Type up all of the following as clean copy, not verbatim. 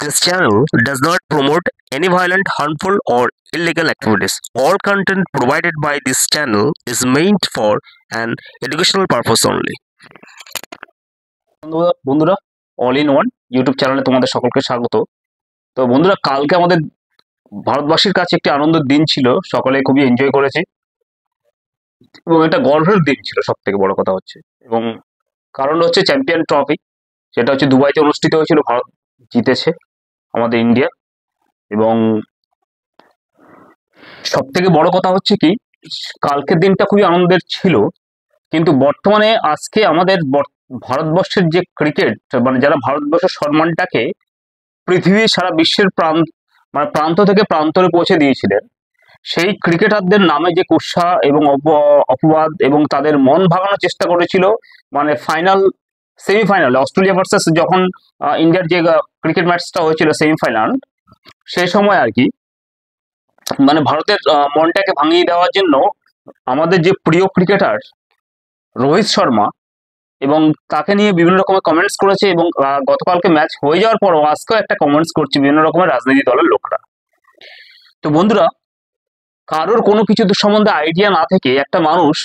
This channel does not promote any violent, harmful, or illegal activities. All content provided by this channel is meant for an educational purpose only. বন্ধুরা all in one YouTube চ্যানেলে তোমাদের সকলকে স্বাগত। তো বন্ধুরা, কালকে আমাদের ভারতবাসীর কাছে একটি আনন্দের দিন ছিল, সকলে খুবই এনজয় করেছে এবং এটা গর্বের দিন ছিল। সব থেকে বড় কথা হচ্ছে, এবং কারণ হচ্ছে চ্যাম্পিয়ন ট্রফি, সেটা হচ্ছে দুবাইতে অনুষ্ঠিত হয়েছিল, ভারত জিতেছে আমাদের ইন্ডিয়া। এবং সব থেকে বড় কথা হচ্ছে কি, কালকের দিনটা খুবই আনন্দের ছিল, কিন্তু বর্তমানে আজকে আমাদের ভারতবর্ষের যে ক্রিকেট, মানে যারা ভারতবর্ষের সম্মানটাকে পৃথিবী সারা বিশ্বের প্রান্ত থেকে প্রান্তরে পৌঁছে দিয়েছিলেন, সেই ক্রিকেটারদের নামে যে কুৎসা এবং অপবাদ এবং তাদের মন ভাঙানোর চেষ্টা করেছিল, মানে সেমিফাইনাল অস্ট্রেলিয়া ভার্সেস যখন ইন্ডিয়ার যে ক্রিকেট ম্যাচটা হয়েছিল সেমিফাইনাল, সেই সময় আর কি, মানে ভারতের মনটাকে ভাঙিয়ে দেওয়ার জন্য আমাদের যে প্রিয় ক্রিকেটার রোহিত শর্মা, এবং তাকে নিয়ে বিভিন্ন রকমের কমেন্টস করেছে, এবং গতকালকে ম্যাচ হয়ে যাওয়ার পরও আজকেও একটা কমেন্টস করছে বিভিন্ন রকমের রাজনীতি দলের লোকরা। তো বন্ধুরা, কারোর কোনো কিছু সম্বন্ধে আইডিয়া না থেকে একটা মানুষ,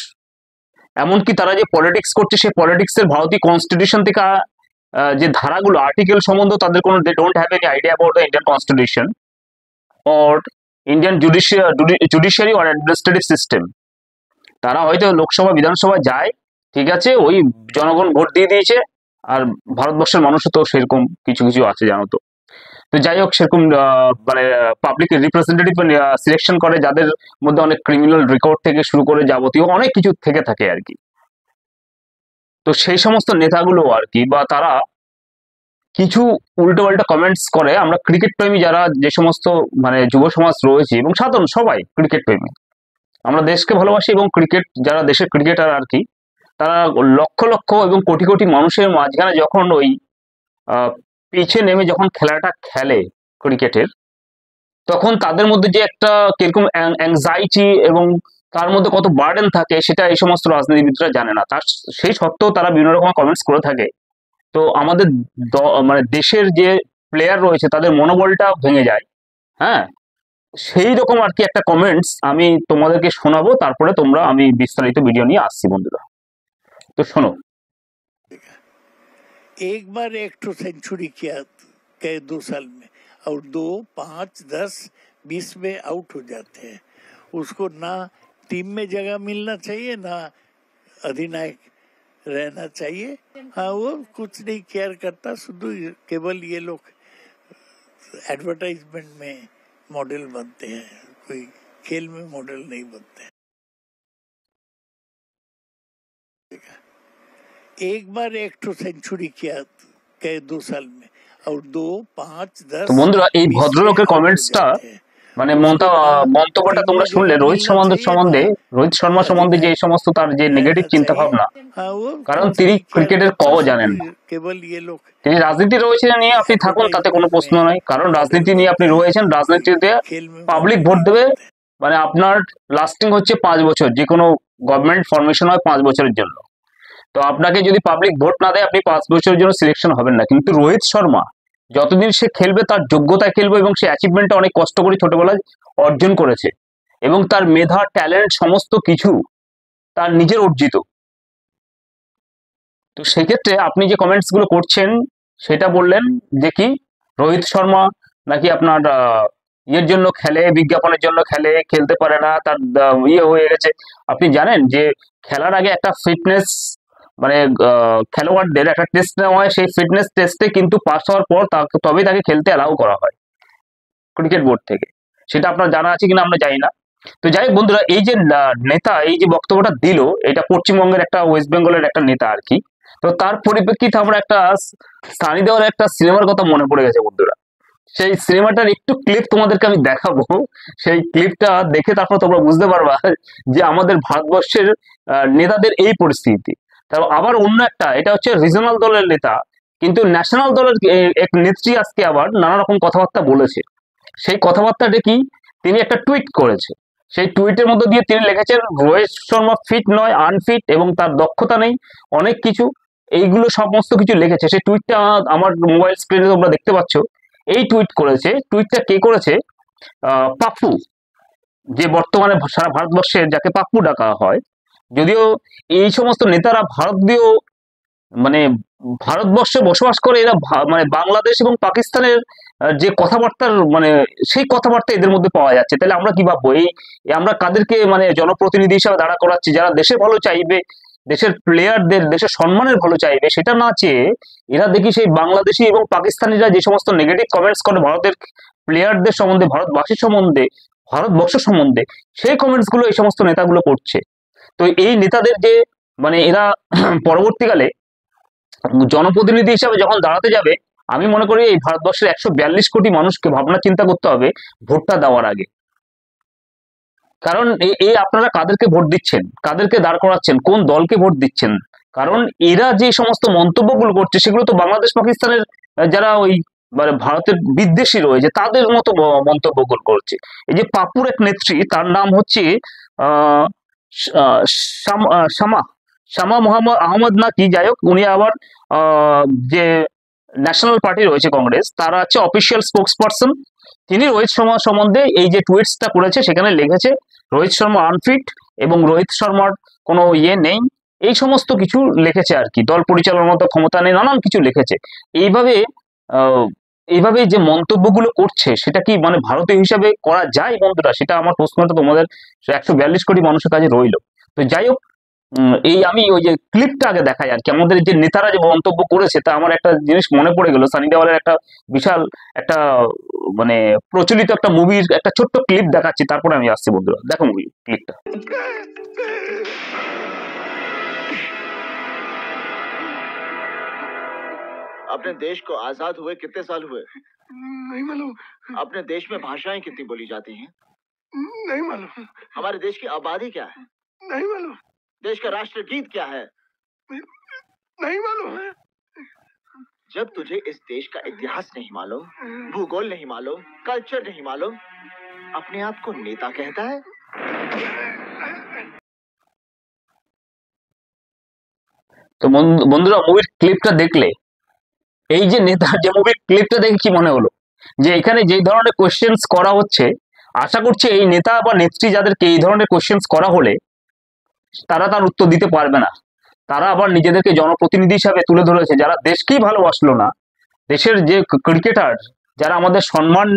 এমনকি তারা যে পলিটিক্স করছে, সেই পলিটিক্সের ভারতীয় কনস্টিটিউশন থেকে যে ধারাগুলো, আর্টিকেল সম্বন্ধে তাদের কোনো, they don't have any idea about the Indian constitution or Indian judiciary or administrative system. তারা হয়তো লোকসভা বিধানসভায় যায়, ঠিক আছে, ওই জনগণ ভোট দিয়ে দিয়েছে, আর ভারতবর্ষের মানুষও তো সেরকম কিছু কিছু আছে, জানো তো। তো যাই হোক, সেরকম মানে পাবলিক রিপ্রেজেন্টেটিভ সিলেকশন করে, যাদের মধ্যে অনেক ক্রিমিনাল রেকর্ড থেকে শুরু করে যাবতীয় অনেক কিছু থেকে থাকে আর কি। তো সেই সমস্ত নেতাগুলো আর কি, বা তারা কিছু উল্টো পাল্টা কমেন্টস করে। আমরা ক্রিকেট প্রেমী যারা, যে সমস্ত মানে যুব সমাজ রয়েছে এবং সাধারণ সবাই ক্রিকেট প্রেমী, আমরা দেশকে ভালোবাসি, এবং ক্রিকেট যারা দেশের ক্রিকেটার আর কি, তারা লক্ষ লক্ষ এবং কোটি কোটি মানুষের মাঝখানে যখন ওই পিচে নেমে যখন খেলাটা খেলে ক্রিকেটের, তখন তাদের মধ্যে যে একটা কিরকম অ্যাংজাইটি এবং তার মধ্যে কত বার্ডেন থাকে, সেটা এই সমস্ত রাজনীতিবিদরা জানে না। তার সেই সত্ত্বেও তারা বিভিন্ন রকম কমেন্টস করে থাকে। তো আমাদের মানে দেশের যে প্লেয়ার রয়েছে, তাদের মনোবলটা ভেঙে যায়। হ্যাঁ, সেই রকম আর কি একটা কমেন্টস আমি তোমাদেরকে শোনাবো, তারপরে আমি বিস্তারিত ভিডিও নিয়ে আসছি বন্ধুরা। তো শোনো। एक बार एक तो सेंचुरी किया कई 2 साल में, और 2, 5, 10, 20 में आउट हो जाते हैं। उसको ना टीम में जगह मिलना चाहिए, ना अधिनायक रहना चाहिए। हाँ, वो कुछ नहीं केयर करता, शुद्ध केवल ये लोग एडवर्टाइजमेंट में मॉडल बनते हैं, कोई खेल में मॉडल नहीं बनते हैं। एक बार एक तो सेंचुरी किया कई 2 साल में, और 2, 5, 10। তো বন্ধুরা, এই ভদ্রলোকের কমেন্টসটা মানে মন্তব্যটা তোমরা শুনলে রোহিত শর্মা সম্বন্ধে যে সমস্ত তার যে নেগেটিভ চিন্তা ভাবনা, কারণ তিনি ক্রিকেটের জানেন না। তিনি রাজনীতি রয়েছে নিয়ে আপনি থাকুন, তাতে কোনো প্রশ্ন নাই, কারণ রাজনীতি নিয়ে আপনি রয়েছেন, রাজনীতিতে পাবলিক ভোট দেবে, মানে আপনার লাস্টিং হচ্ছে 5 বছর, যে কোনো গভর্নমেন্ট ফরমেশন হয় 5 বছরের জন্য। তো আপনাকে যদি পাবলিক ভোট না দেয়, আপনি 5 বছরের জন্য সিলেকশন হবেন না। কিন্তু রোহিত শর্মা যতদিন সে খেলবে, তার যোগ্যতায় খেলবে, এবং সে অ্যাচিভমেন্টটা অনেক কষ্ট করে ছোটবেলায় অর্জন করেছে, এবং তার মেধা, ট্যালেন্ট সমস্ত কিছু তার নিজের অর্জিত। তো সেক্ষেত্রে আপনি যে কমেন্টস গুলো করছেন, সেটা বললেন যে কি রোহিত শর্মা নাকি আপনার ইয়ের জন্য খেলে, বিজ্ঞাপনের জন্য খেলে, খেলতে পারে না, তার ইয়ে হয়ে গেছে। আপনি জানেন যে খেলার আগে একটা ফিটনেস, মানে খেলোয়াড়দের একটা টেস্ট নেওয়া হয়, সেই ফিটনেস টেস্টে কিন্তু পাস হওয়ার পর তবেই তাকে খেলতে অ্যালাউ করা হয় ক্রিকেট বোর্ড থেকে। সেটা আপনার জানা আছে কিনা আমরা জানি না। তো যাই হোক বন্ধুরা, এই যে নেতা এই যে বক্তব্যটা দিল, এটা পশ্চিমবঙ্গের একটা, ওয়েস্ট বেঙ্গলের একটা নেতা আর কি। তো তার পরিপ্রেক্ষিতে আমরা একটা সানি দেওয়ার একটা সিনেমার কথা মনে পড়ে গেছে বন্ধুরা। সেই সিনেমাটার একটু ক্লিপ তোমাদেরকে আমি দেখাবো। সেই ক্লিপটা দেখে তারপর তোমরা বুঝতে পারবা যে আমাদের ভারতবর্ষের নেতাদের এই পরিস্থিতি। তারপর আবার অন্য একটা, এটা হচ্ছে রিজনাল দলের নেতা, কিন্তু ন্যাশনাল দলের এক নেত্রী আজকে আবার নানা রকম কথাবার্তা বলেছে। সেই কথাবার্তাটা কি, তিনি একটা টুইট করেছে। সেই টুইটের মধ্যে দিয়ে তিনি লিখেছেন রোহিত শর্মা ফিট নয়, আনফিট, এবং তার দক্ষতা নেই, অনেক কিছু, এইগুলো সমস্ত কিছু লিখেছে। সেই টুইটটা আমার মোবাইল স্ক্রিনে তোমরা দেখতে পাচ্ছ। এই টুইট করেছে। টুইটটা কে করেছে? পাপ্পু, যে বর্তমানে সারা ভারতবর্ষে যাকে পাপ্পু ডাকা হয়। যদিও এই সমস্ত নেতারা ভারতীয়, মানে ভারতবর্ষে বসবাস করে, এরা মানে বাংলাদেশ এবং পাকিস্তানের যে কথাবার্তার মানে সেই কথাবার্তা এদের মধ্যে পাওয়া যাচ্ছে। তাহলে আমরা কি ভাববো? আমরা কাদেরকে মানে জনপ্রতিনিধি হিসাবে দাঁড়া করাচ্ছি? যারা দেশে ভালো চাইবে, দেশের প্লেয়ারদের, দেশের সম্মানের ভালো চাইবে, সেটা না চেয়ে এরা দেখি সেই বাংলাদেশি এবং পাকিস্তানিরা যে সমস্ত নেগেটিভ কমেন্টস করে ভারতের প্লেয়ারদের সম্বন্ধে, ভারতবাসীর সম্বন্ধে, ভারতবর্ষ সম্বন্ধে, সেই কমেন্টস গুলো এই সমস্ত নেতাগুলো করছে। তো এই নেতাদের যে মানে এরা পরবর্তীকালে জনপ্রতিনিধি হিসাবে যখন দাঁড়াতে যাবে, আমি মনে করি এই ভারতবর্ষের 142 কোটি মানুষকে ভাবনা চিন্তা করতে হবে ভোটটা দেওয়ার আগে। কারণ এই আপনারা কাদেরকে ভোট দিচ্ছেন, কাদেরকে দাঁড় করাচ্ছেন, কোন দলকে ভোট দিচ্ছেন? কারণ এরা যে সমস্ত মন্তব্যগুলো করছে সেগুলো তো বাংলাদেশ পাকিস্তানের যারা ওই মানে ভারতের বিদ্বেষী রয়েছে তাদের মতো মন্তব্যগুলো করছে। এই যে পাপুর এক নেত্রী, তার নাম হচ্ছে আহ শামা শামা মোহাম্মদ আহমদ না কি, যাই হোক, উনি আবার যে ন্যাশনাল পার্টি রয়েছে কংগ্রেস, তারা হচ্ছে অফিসিয়াল স্পোক্স পার্সন। তিনি রোহিত শর্মা সম্বন্ধে এই যে টুইটসটা করেছে সেখানে লিখেছে রোহিত শর্মা আনফিট এবং রোহিত শর্মার কোনো ইয়ে নেই, এই সমস্ত কিছু লিখেছে আর কি, দল পরিচালনার মতো ক্ষমতা নেই, নানান কিছু লিখেছে। এইভাবে এইভাবে যে মন্তব্যগুলো করছে সেটা কি মানে ভারতীয় হিসাবে করা যায় বন্ধুরা? সেটা আমার প্রশ্নটা তোমাদের 142 কোটি মানুষের কাছে রইল। তো যাই হোক, এই আমি ওই যে ক্লিপটা আগে দেখাই আর কি, আমাদের যে নেতারা যে মন্তব্য করেছে, তা আমার একটা জিনিস মনে পড়ে গেল, সানি দেওয়ালের একটা বিশাল একটা মানে প্রচলিত একটা মুভির একটা ছোট্ট ক্লিপ দেখাচ্ছি, তারপরে আমি আসছি বন্ধুরা, দেখো মুভি ক্লিপটা। अपने देश को आजाद हुए कितने साल हुए? नहीं मालूम। अपने देश में भाषाएं कितनी बोली जाती हैं? नहीं मालूम। हमारे देश की आबादी क्या है? नहीं मालूम। देश का राष्ट्रगीत क्या है? नहीं मालूम है। जब तुझे इस देश का इतिहास नहीं मालूम, भूगोल नहीं मालूम, कल्चर नहीं मालूम, अपने आप को नेता कहता है? তো বন্ধুরা, মুভির ক্লিপটা দেখলে, এই যে নেতার যে মুভির ক্লিপটা দেখে কি মনে হলো? যে এখানে যে ধরনের কোয়েশ্চেন্স করা হচ্ছে, আশা করছি এই নেতা বা নেত্রী যাদেরকে এই ধরনের কোয়েশ্চেন্স করা হলে তারা তার উত্তর দিতে পারবে না। তারা আবার নিজেদেরকে জনপ্রতিনিধি হিসাবে তুলে ধরেছে, যারা দেশকেই ভালোবাসলো না, দেশের যে ক্রিকেটার যারা আমাদের সম্মান,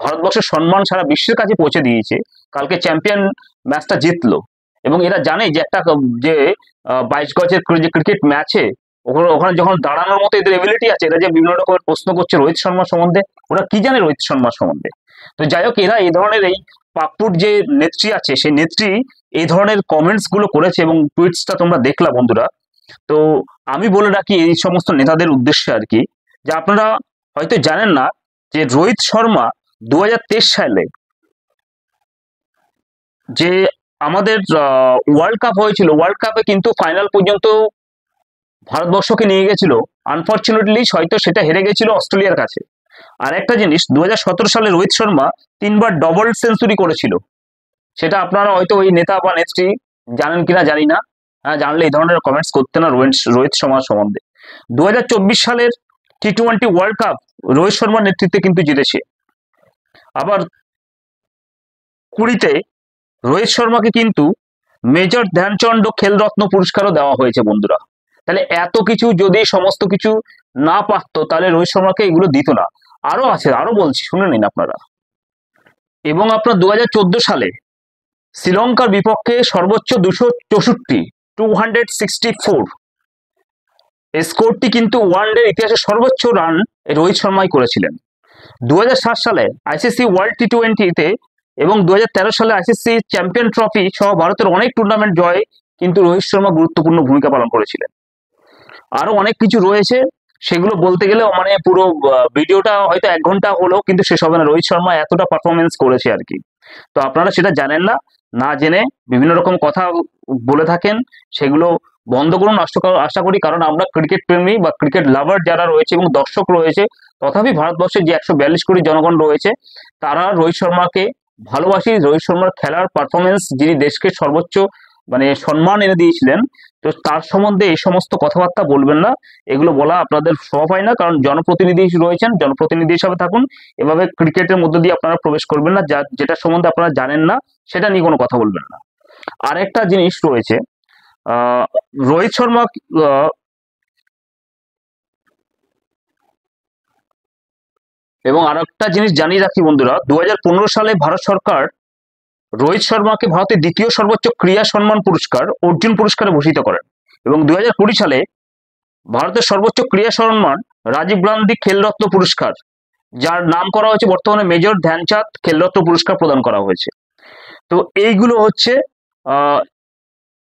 ভারতবর্ষের সম্মান সারা বিশ্বের কাছে পৌঁছে দিয়েছে, কালকে চ্যাম্পিয়ন ম্যাচটা জিতলো, এবং এরা জানে যে একটা যে 22 গজের যে ক্রিকেট ম্যাচে ওখানে যখন দাঁড়ানোর মতো এদের এবিলিটি আছে, এরা যে বিভিন্ন রকমের প্রশ্ন করছে রোহিত শর্মা সম্বন্ধে, ওরা কি জানে রোহিত শর্মা সম্বন্ধে? তো যাই হোক, এরা এই ধরনের এই পাপ্পুর যে নেত্রী আছে, সেই নেত্রী এই ধরনের কমেন্টস গুলো করেছে এবং টুইটসটা তোমরা দেখলা বন্ধুরা। তো আমি বলে রাখি এই সমস্ত নেতাদের উদ্দেশ্যে আর কি, যে আপনারা হয়তো জানেন না যে রোহিত শর্মা 2023 সালে যে আমাদের ওয়ার্ল্ড কাপ হয়েছিল, ওয়ার্ল্ড কাপে কিন্তু ফাইনাল পর্যন্ত ভারতবর্ষকে নিয়ে গেছিল। আনফর্চুনেটলি হয়তো সেটা হেরে গেছিল অস্ট্রেলিয়ার কাছে। আর একটা জিনিস, 2017 সালে রোহিত শর্মা 3 বার ডবল সেঞ্চুরি করেছিল। সেটা আপনারা হয়তো ওই নেতা বা নেত্রী জানেন কিনা জানি না, হ্যাঁ জানলে এই ধরনের কমেন্টস করতে না রোহিত শর্মা সম্বন্ধে। 2024 সালের T20 ওয়ার্ল্ড কাপ রোহিত শর্মার নেতৃত্বে কিন্তু জিতেছে। আবার 20 রোহিত শর্মাকে কিন্তু মেজর ধ্যানচন্দ্র খেলরত্ন পুরস্কারও দেওয়া হয়েছে বন্ধুরা। তাহলে এত কিছু যদি সমস্ত কিছু না পারতো, তাহলে রোহিত শর্মাকে এগুলো দিত না। আরো আছে, আরো বলছি, শুনে নিন আপনারা। এবং আপনার 2014 সালে শ্রীলঙ্কার বিপক্ষে সর্বোচ্চ 264 স্কোরটি কিন্তু ওয়ানডে ইতিহাসে সর্বোচ্চ রান রোহিত শর্মাই করেছিলেন। 2007 সালে আইসিসি ওয়ার্ল্ড T20-তে এবং 2013 সালে আইসিসি চ্যাম্পিয়ন ট্রফি সহ ভারতের অনেক টুর্নামেন্ট জয়ে কিন্তু রোহিত শর্মা গুরুত্বপূর্ণ ভূমিকা পালন করেছিলেন। আরো অনেক কিছু রয়েছে, সেগুলো বলতে গেলে মানে পুরো ভিডিওটা হয়তো 1 ঘন্টা হলো, কিন্তু শেষ হবে না। রোহিত শর্মা এতটা পারফরমেন্স করেছে আর কি। তো আপনারা সেটা জানেন না, না জেনে বিভিন্ন রকম কথা বলে থাকেন, সেগুলো বন্ধ করুন আশা করি। কারণ আমরা ক্রিকেট প্রেমী বা ক্রিকেট লাভার যারা রয়েছে এবং দর্শক রয়েছে, তথাপি ভারতবর্ষের যে 142 কোটি জনগণ রয়েছে, তারা রোহিত শর্মাকে ভালোবাসি। রোহিত শর্মার খেলার পারফরমেন্স, যিনি দেশকে সর্বোচ্চ মানে সম্মান এনে দিয়েছিলেন। তো তার সম্বন্ধে এই সমস্ত কথাবার্তা বলবেন না, এগুলো বলা আপনাদের শোভা পায় না, কারণ জনপ্রতিনিধি রয়েছেন, জনপ্রতিনিধি হিসাবে থাকুন। এভাবে ক্রিকেটের মধ্যে দিয়ে আপনারা প্রবেশ করবেন না, যেটা সম্বন্ধে আপনারা জানেন না সেটা নিয়ে কোনো কথা বলবেন না। আরেকটা জিনিস রয়েছে, রোহিত শর্মা এবং আরেকটা জিনিস জানিয়ে রাখি বন্ধুরা, 2015 সালে ভারত সরকার রোহিত শর্মাকে ভারতের দ্বিতীয় সর্বোচ্চ ক্রীড়া সম্মান পুরস্কার অর্জুন পুরস্কারে ভূষিত করেন, এবং 2020 সালে ভারতের সর্বোচ্চ ক্রীড়া সম্মান রাজীব গান্ধী খেলরত্ন পুরস্কার, যার নাম করা হয়েছে বর্তমানে মেজর ধ্যানচাঁদ খেলরত্ন পুরস্কার প্রদান করা হয়েছে। তো এইগুলো হচ্ছে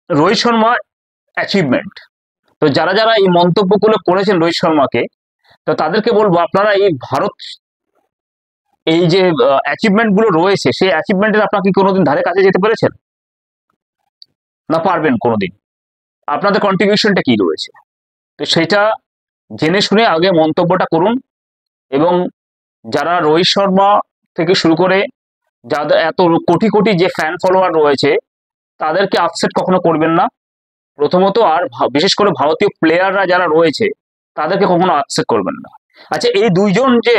রোহিত শর্মা অ্যাচিভমেন্ট। তো যারা যারা এই মন্তব্যগুলো করেছেন রোহিত শর্মাকে, তো তাদেরকে বলবো আপনারা এই ভারত এই যে অ্যাচিভমেন্ট গুলো রয়েছে, সেই অ্যাচিভমেন্টের আপনারা কি কোনোদিন ধারে কাছে যেতে পেরেছেন? না পারবেন কোনোদিন? আপনাদের কন্ট্রিবিউশনটা কি রয়েছে? তো সেটা জেনে শুনে আগে মন্তব্যটা করুন। এবং যারা রোহিত শর্মা থেকে শুরু করে যাদের এত কোটি কোটি যে ফ্যান ফলোয়ার রয়েছে, তাদেরকে আপসেট কখনো করবেন না প্রথমত। আর বিশেষ করে ভারতীয় প্লেয়াররা যারা রয়েছে তাদেরকে কখনো আপসেট করবেন না। আচ্ছা, এই দুইজন যে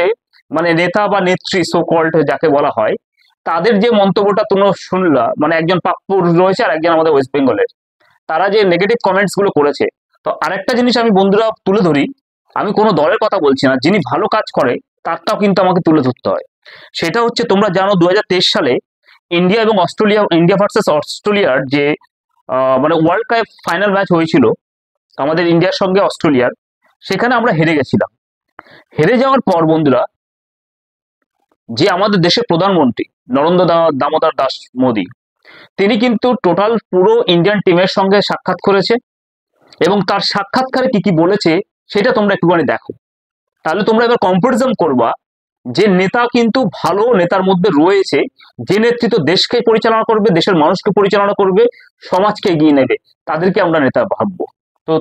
মানে নেতা বা নেত্রী সো কল্ড যাকে বলা হয়, তাদের যে মন্তব্যটা তোমরা শুনলা, মানে একজন পাপ্পুর রয়েছে আর একজন আমাদের ওয়েস্ট বেঙ্গলের, তারা যে নেগেটিভ কমেন্টস গুলো করেছে। তো আরেকটা জিনিস আমি বন্ধুরা তুলে ধরি, আমি কোনো দলের কথা বলছি না, যিনি ভালো কাজ করে তারটাও কিন্তু আমাকে তুলে ধরতে হয়। সেটা হচ্ছে, তোমরা জানো 2023 সালে ইন্ডিয়া এবং অস্ট্রেলিয়া, ইন্ডিয়া ভার্সেস অস্ট্রেলিয়ার যে মানে ওয়ার্ল্ড কাপ ফাইনাল ম্যাচ হয়েছিল আমাদের ইন্ডিয়ার সঙ্গে অস্ট্রেলিয়ার, সেখানে আমরা হেরে গেছিলাম। হেরে যাওয়ার পর বন্ধুরা, যে আমাদের দেশের প্রধানমন্ত্রী নরেন্দ্র দামোদর দাস মোদী, তিনি কিন্তু টোটাল পুরো ইন্ডিয়ান টিমের সঙ্গে সাক্ষাৎ করেছে, এবং তার সাক্ষাৎকারে কি কি বলেছে সেটা তোমরা একটুখানি দেখো। তাহলে তোমরা এবার কম্পারিজন করবা যে নেতা কিন্তু ভালো নেতার মধ্যে রয়েছে, যে নেতৃত্ব দেশকে পরিচালনা করবে, দেশের মানুষকে পরিচালনা করবে, সমাজকে এগিয়ে নেবে, তাদেরকে আমরা নেতা ভাববো। তো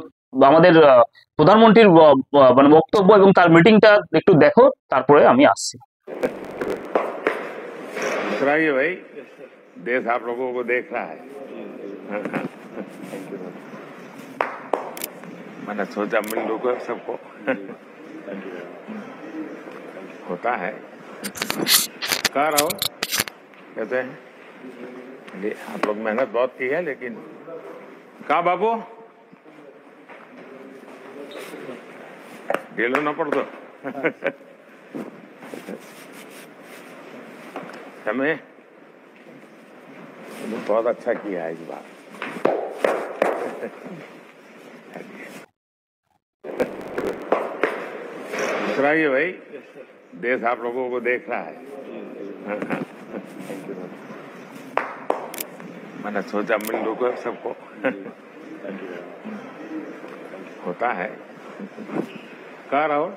আমাদের প্রধানমন্ত্রীর মানে বক্তব্য এবং তার মিটিংটা একটু দেখো, তারপরে আমি আসছি। मुस्कुराइए भाई, देश आप लोगों को देख रहा है। मैंने सोचा मिल लूंगा सबको। होता है कह रहा हो, कहते हैं ये आप लोग मेहनत बहुत की है, लेकिन कहा बाबू गेलो ना पड़ दो। समय बहुत अच्छा किया है इस बार। मुस्कुराइए भाई, देश आप लोगों को देख रहा है। मैंने सोचा मिल लूंगा सबको। होता है कह रहा हो,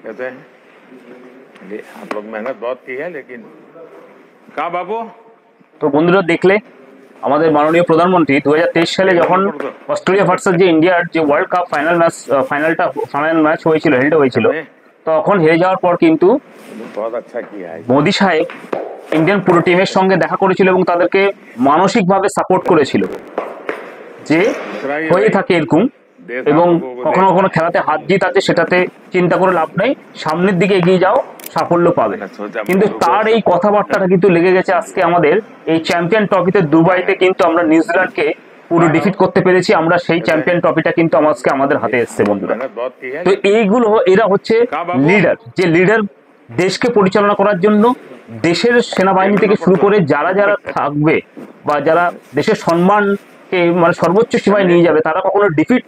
कहते हैं ये आप लोग मेहनत बहुत की है, लेकिन कहा बाबू। তো বন্ধুরা দেখলে আমাদের মাননীয় প্রধানমন্ত্রী 2023 সালে যখন অস্ট্রেলিয়া ভার্সেস যে ইন্ডিয়ার যে ওয়ার্ল্ড কাপ ফাইনাল ম্যাচ হয়েছিল, হেল্ড হয়েছিল, তখন হেরে যাওয়ার পর কিন্তু মোদী সাহেব ইন্ডিয়ান পুরো টিমের সঙ্গে দেখা করেছিল এবং তাদেরকে মানসিকভাবে সাপোর্ট করেছিল যে হয়ে থাকে এরকম, এবং কখনো কখনো খেলাতে হাত জিত আছে, সেটাতে চিন্তা করে লাভ নেই, সামনের দিকে এগিয়ে যাও, সাফল্য পাবে। কিন্তু তার এই কথাবার্তাটা কিন্তু লেগে গেছে আজকে আমাদের এই চ্যাম্পিয়ন ট্রফিতে দুবাইতে, কিন্তু আমরা নিউজিল্যান্ডকে পুরো ডিফিট করতে পেরেছি। আমরা সেই চ্যাম্পিয়ন ট্রফিটা কিন্তু আজকে আমাদের হাতে এসছে বন্ধুরা। তো এইগুলো এরা হচ্ছে লিডার, যে লিডার দেশকে পরিচালনা করার জন্য দেশের সেনাবাহিনী থেকে শুরু করে যারা যারা থাকবে বা যারা দেশের সম্মানকে মানে সর্বোচ্চ সীমায় নিয়ে যাবে, তারা কখনো ডিফিট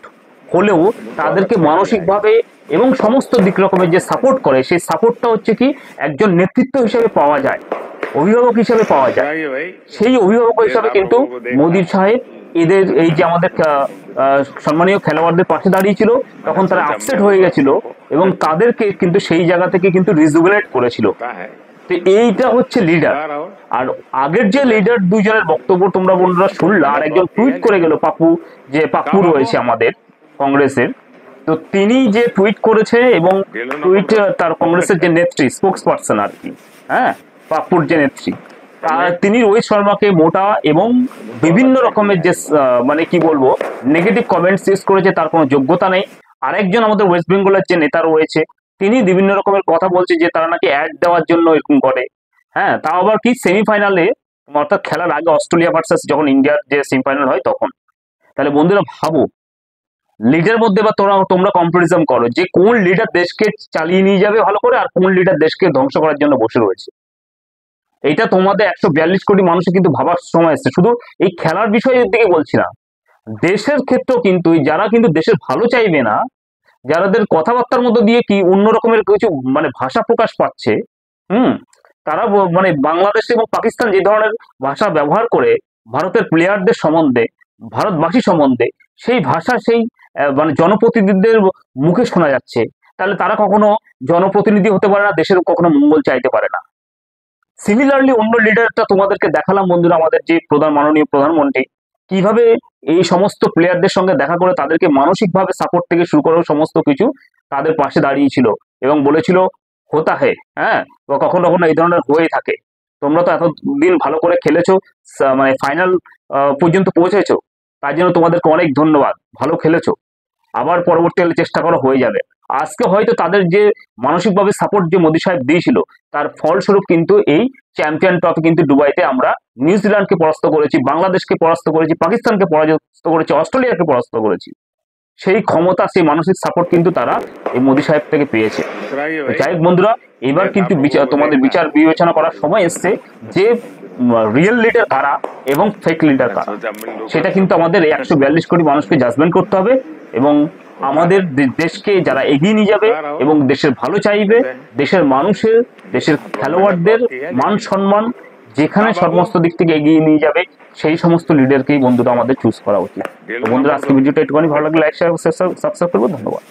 হলেও তাদেরকে মানসিকভাবে এবং সমস্ত দিক রকমের যে সাপোর্ট করে, সেই সাপোর্টটা হচ্ছে কি একজন নেতৃত্ব হিসেবে পাওয়া যায়, অভিভাবক হিসেবে পাওয়া যায়। সেই অভিভাবক হিসাবে কিন্তু মোদী সাহেব এদের এই যে আমাদের সম্মানীয় খেলোয়াড়দের পাশে দাঁড়িয়েছিল, তখন তারা আপসেট হয়ে গেছিল এবং তাদেরকে কিন্তু সেই জায়গা থেকে কিন্তু রিজুভিনেট করেছিল। তো এইটা হচ্ছে লিডার। আর আগের যে লিডার দুইজনের বক্তব্য তোমরা বন্ধুরা শুনলা, আর একজন টুইট করে গেল, পাপ্পু রয়েছে আমাদের কংগ্রেসের, তো তিনি যে টুইট করেছে এবং টুইট তার কংগ্রেসের যে নেত্রী, স্পোক্স পার্সন আর কি, হ্যাঁ, পাপ্পুর যে নেত্রী, তিনি রোহিত শর্মাকে মোটা এবং বিভিন্ন রকমের যে মানে কি বলবো নেগেটিভ কমেন্টস ইউজ করেছে, তার কোনো যোগ্যতা নেই। আরেকজন আমাদের ওয়েস্ট বেঙ্গলের যে নেতা রয়েছে তিনি বিভিন্ন রকমের কথা বলছে যে তারা নাকি অ্যাড দেওয়ার জন্য এরকম করে। হ্যাঁ, তাও আবার কি সেমিফাইনালে, অর্থাৎ খেলার আগে অস্ট্রেলিয়া ভার্সেস যখন ইন্ডিয়ার যে সেমিফাইনাল হয় তখন। তাহলে বন্ধুরা ভাবো, লিডের মধ্যে বা তোমরা কম্পারিজম করো যে কোন লিডার দেশকে চালিয়ে নিয়ে যাবে ভালো করে আর কোন লিডার দেশকে ধ্বংস করার জন্য বসে রয়েছে। এইটা তোমাদের 142 কোটি মানুষের কিন্তু ভাবার সময় এসছে। শুধু এই খেলার বিষয়ের দিকে বলছি না, দেশের ক্ষেত্রেও কিন্তু যারা কিন্তু দেশের ভালো চাইবে না, যাদের কথাবার্তার মধ্যে দিয়ে কি অন্য রকমের কিছু মানে ভাষা প্রকাশ পাচ্ছে, তারা মানে বাংলাদেশ এবং পাকিস্তান যে ধরনের ভাষা ব্যবহার করে ভারতের প্লেয়ারদের সম্বন্ধে, ভারতবাসী সম্বন্ধে, সেই ভাষা সেই মানে জনপ্রতিনিধিদের মুখে শোনা যাচ্ছে, তাহলে তারা কখনো জনপ্রতিনিধি হতে পারে না, দেশের কখনো মঙ্গল চাইতে পারে না। সিমিলারলি অন্য লিডারটা তোমাদেরকে দেখালাম বন্ধুরা, আমাদের যে মাননীয় প্রধানমন্ত্রী কিভাবে এই সমস্ত প্লেয়ারদের সঙ্গে দেখা করে তাদেরকে মানসিকভাবে সাপোর্ট থেকে শুরু করে সমস্ত কিছু তাদের পাশে দাঁড়িয়েছিল এবং বলেছিল হোতা হে। হ্যাঁ, কখনো কখনো এই ধরনের হয়ে থাকে। তোমরা তো এতদিন ভালো করে খেলেছো, মানে ফাইনাল পর্যন্ত পৌঁছেছো, তার জন্য তোমাদেরকে অনেক ধন্যবাদ। ভালো খেলেছো, আবার পরবর্তীকালে চেষ্টা করা হয়ে যাবে। আজকে হয়তো তাদের যে মানসিকভাবে সাপোর্ট যে মোদী সাহেব দিয়েছিল তার ফলস্বরূপ কিন্তু এই চ্যাম্পিয়ন ট্রফি কিন্তু দুবাইতে আমরা নিউজিল্যান্ডকে পরাস্ত করেছি, বাংলাদেশকে পরাস্ত করেছি, পাকিস্তানকে পরাস্ত করেছি, অস্ট্রেলিয়াকে পরাস্ত করেছি। সেই ক্ষমতা, সেই মানসিক সাপোর্ট কিন্তু তারা এই মোদী সাহেব থেকে পেয়েছে। যাই হোক বন্ধুরা, এবার কিন্তু তোমাদের বিচার বিবেচনা করার সময় এসছে যে রিয়েল লিডার কারা এবং ফেক লিডার কারা, সেটা কিন্তু আমাদের 142 কোটি মানুষকে জাজমেন্ট করতে হবে এবং আমাদের দেশকে যারা এগিয়ে নিয়ে যাবে এবং দেশের ভালো চাইবে, দেশের মানুষের, দেশের খেলোয়াড়দের মান সম্মান যেখানে সমস্ত দিক থেকে এগিয়ে নিয়ে যাবে, সেই সমস্ত লিডারকেই বন্ধুরা আমাদের চুজ করা উচিত। তো বন্ধুরা, আজকে ভিডিওটা একটুখানি ভালো লাগলে লাইক, শেয়ার, সাবস্ক্রাইব করবো। ধন্যবাদ।